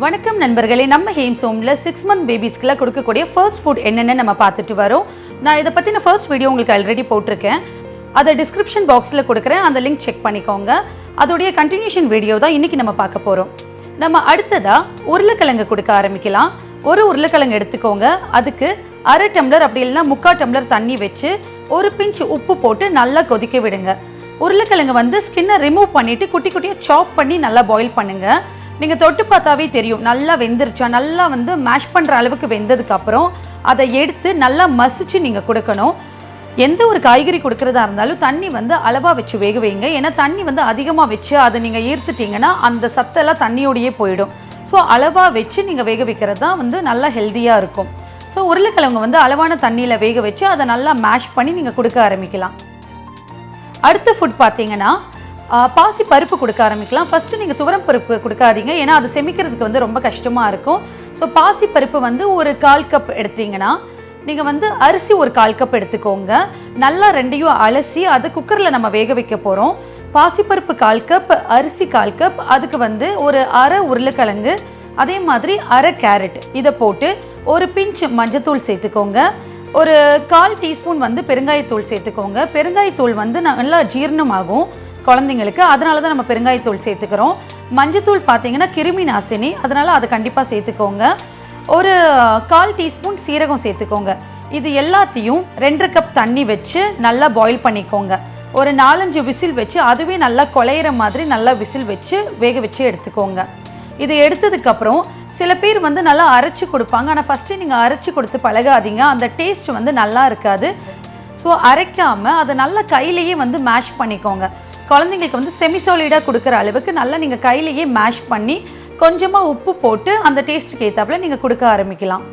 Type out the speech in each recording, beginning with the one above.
வணக்கம் நண்பர்களே, நம்ம ஹேம்ஸ் ஹோம்ல 6 month பேபிஸ்க்குலாம் கொடுக்கக்கூடிய ஃபர்ஸ்ட் ஃபுட் என்னென்னு நம்ம பார்த்துட்டு வரோம். நான் இதை பற்றின ஃபர்ஸ்ட் வீடியோ உங்களுக்கு ஆல்ரெடி போட்டிருக்கேன். அதை டிஸ்கிரிப்ஷன் பாக்ஸில் கொடுக்குறேன், அந்த லிங்க் செக் பண்ணிக்கோங்க. அதோடைய கண்டினியூஷன் வீடியோ தான் இன்றைக்கி நம்ம பார்க்க போகிறோம். நம்ம அடுத்ததாக உருளைக்கிழங்கு கொடுக்க ஆரம்பிக்கலாம். ஒரு உருளைக்கிழங்கு எடுத்துக்கோங்க. அதுக்கு அரை டம்ளர் அப்படி இல்லைன்னா 3/4 டம்ளர் தண்ணி வச்சு ஒரு பிஞ்ச் உப்பு போட்டு நல்லா கொதிக்க விடுங்க. உருளைக்கிழங்கு ஸ்கின்னை ரிமூவ் பண்ணிவிட்டு குட்டி குட்டியாக சாப் பண்ணி நல்லா பாயில் பண்ணுங்கள். நீங்கள் தொட்டு பார்த்தாவே தெரியும் நல்லா வெந்துருச்சா. நல்லா மேஷ் பண்ணுற அளவுக்கு வெந்ததுக்கப்புறம் அதை எடுத்து நல்லா மசிச்சு நீங்கள் கொடுக்கணும். எந்த ஒரு காய்கறி கொடுக்குறதா இருந்தாலும் தண்ணி அளவாக வச்சு வேக வைங்க. ஏன்னா தண்ணி அதிகமாக வச்சு அதை நீங்கள் ஈர்த்துட்டிங்கன்னா அந்த சத்தெல்லாம் தண்ணியோடையே போயிடும். ஸோ அளவாக வச்சு நீங்கள் வேக வைக்கிறது தான் நல்லா ஹெல்த்தியாக இருக்கும். ஸோ உருளைக்கிழங்கு அளவான தண்ணியில் வேக வச்சு அதை நல்லா மேஷ் பண்ணி நீங்கள் கொடுக்க ஆரம்பிக்கலாம். அடுத்த ஃபுட் பார்த்தீங்கன்னா பாசி பருப்பு கொடுக்க ஆரம்பிக்கலாம். ஃபஸ்ட்டு நீங்கள் துவரம் பருப்பு கொடுக்காதீங்க, ஏன்னா அது செமிக்கிறதுக்கு ரொம்ப கஷ்டமாக இருக்கும். ஸோ பாசி பருப்பு ஒரு 1/4 கப் எடுத்தீங்கன்னா நீங்கள் அரிசி ஒரு 1/4 கப் எடுத்துக்கோங்க. நல்லா ரெண்டையும் அலசி அதை குக்கரில் நம்ம வேக வைக்க போகிறோம். பாசிப்பருப்பு 1/4 கப், அரிசி 1/4 கப், அதுக்கு ஒரு அரை உருளைக்கிழங்கு, அதே மாதிரி அரை கேரட், இதை போட்டு ஒரு பிஞ்ச் மஞ்சத்தூள் சேர்த்துக்கோங்க. ஒரு 1/4 டீஸ்பூன் பெருங்காயத்தூள் சேர்த்துக்கோங்க. பெருங்காயத்தூள் நல்லா ஜீரணமாகும் குழந்தைங்களுக்கு, அதனால தான் நம்ம பெருங்காயத்தூள் சேர்த்துக்கிறோம். மஞ்சத்தூள் பார்த்தீங்கன்னா கிருமி நாசினி, அதனால் அதை கண்டிப்பாக சேர்த்துக்கோங்க. ஒரு 1/4 டீஸ்பூன் சீரகம் சேர்த்துக்கோங்க. இது எல்லாத்தையும் 2 கப் தண்ணி வச்சு நல்லா பாயில் பண்ணிக்கோங்க. ஒரு 4-5 விசில் வச்சு அதுவே நல்லா குழையிற மாதிரி நல்லா விசில் வச்சு வேக வச்சு எடுத்துக்கோங்க. இது எடுத்ததுக்கப்புறம் சில பேர் நல்லா அரைச்சி கொடுப்பாங்க. ஆனால் ஃபஸ்ட்டு நீங்கள் அரைச்சி கொடுத்து பழகாதீங்க, அந்த டேஸ்ட் நல்லா இருக்காது. ஸோ அரைக்காமல் அதை நல்லா கையிலேயே மேஷ் பண்ணிக்கோங்க. குழந்தைங்களுக்கு செமிசாலிடாக கொடுக்குற அளவுக்கு நல்லா நீங்கள் கையிலேயே மேஷ் பண்ணி கொஞ்சமாக உப்பு போட்டு அந்த டேஸ்ட்டுக்கு ஏற்றாப்புல நீங்கள் கொடுக்க ஆரம்பிக்கலாம்.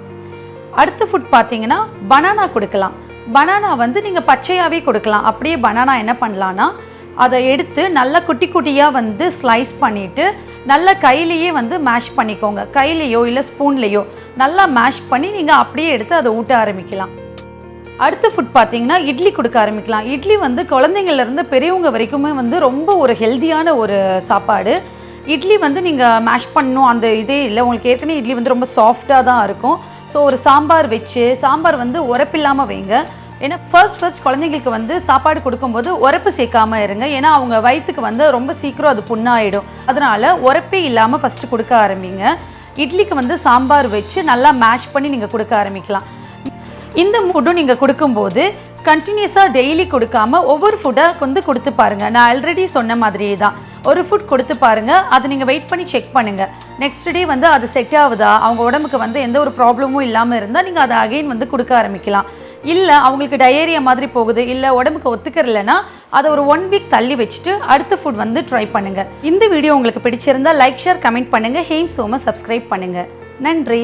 அடுத்த ஃபுட் பார்த்தீங்கன்னா பனானா கொடுக்கலாம். பனானா நீங்கள் பச்சையாகவே கொடுக்கலாம். அப்படியே பனானா என்ன பண்ணலான்னா அதை எடுத்து நல்லா குட்டி குட்டியாக ஸ்லைஸ் பண்ணிவிட்டு நல்லா கையிலேயே மேஷ் பண்ணிக்கோங்க. கையிலையோ இல்லை ஸ்பூன்லேயோ நல்லா மேஷ் பண்ணி நீங்கள் அப்படியே எடுத்து அதை ஊட்ட ஆரம்பிக்கலாம். அடுத்த ஃபுட் பார்த்தீங்கன்னா இட்லி கொடுக்க ஆரம்பிக்கலாம். இட்லி குழந்தைங்கள்லேருந்து பெரியவங்க வரைக்குமே ரொம்ப ஒரு ஹெல்த்தியான ஒரு சாப்பாடு. இட்லி நீங்கள் மேஷ் பண்ணணும் அந்த இதே இல்லை. உங்களுக்கு ஏற்கனவே இட்லி ரொம்ப சாஃப்டாக தான் இருக்கும். ஸோ ஒரு சாம்பார் வச்சு, சாம்பார் உரப்பில்லாமல் வைங்க. ஏன்னா ஃபர்ஸ்ட் குழந்தைங்களுக்கு சாப்பாடு கொடுக்கும்போது உரப்பு சேர்க்காமல் இருங்க. ஏன்னா அவங்க வயிற்றுக்கு ரொம்ப சீக்கிரம் அது புண்ணாயிடும். அதனால் உரப்பே இல்லாமல் ஃபஸ்ட்டு கொடுக்க ஆரம்பிங்க. இட்லிக்கு சாம்பார் வச்சு நல்லா மேஷ் பண்ணி நீங்கள் கொடுக்க ஆரம்பிக்கலாம். இந்த ஃபுட்டும் நீங்கள் கொடுக்கும்போது கண்டினியூஸாக டெய்லி கொடுக்காம ஒவ்வொரு ஃபுட்டாக கொடுத்து பாருங்கள். நான் ஆல்ரெடி சொன்ன மாதிரியே தான் ஒரு ஃபுட் கொடுத்து பாருங்கள். அதை நீங்கள் வெயிட் பண்ணி செக் பண்ணுங்கள். நெக்ஸ்ட் டே அது செட் ஆகுதா, அவங்க உடம்புக்கு எந்த ஒரு ப்ராப்ளமும் இல்லாமல் இருந்தால் நீங்கள் அதை அகெயின் கொடுக்க ஆரம்பிக்கலாம். இல்லை அவங்களுக்கு டயரியா மாதிரி போகுது, இல்லை உடம்புக்கு ஒத்துக்கிறலைன்னா அதை ஒரு 1 வீக் தள்ளி வச்சுட்டு அடுத்த ஃபுட் ட்ரை பண்ணுங்கள். இந்த வீடியோ உங்களுக்கு பிடிச்சிருந்தால் லைக், ஷேர், கமெண்ட் பண்ணுங்கள். ஹேம்ஸ் ஹோமை சப்ஸ்கிரைப் பண்ணுங்கள். நன்றி.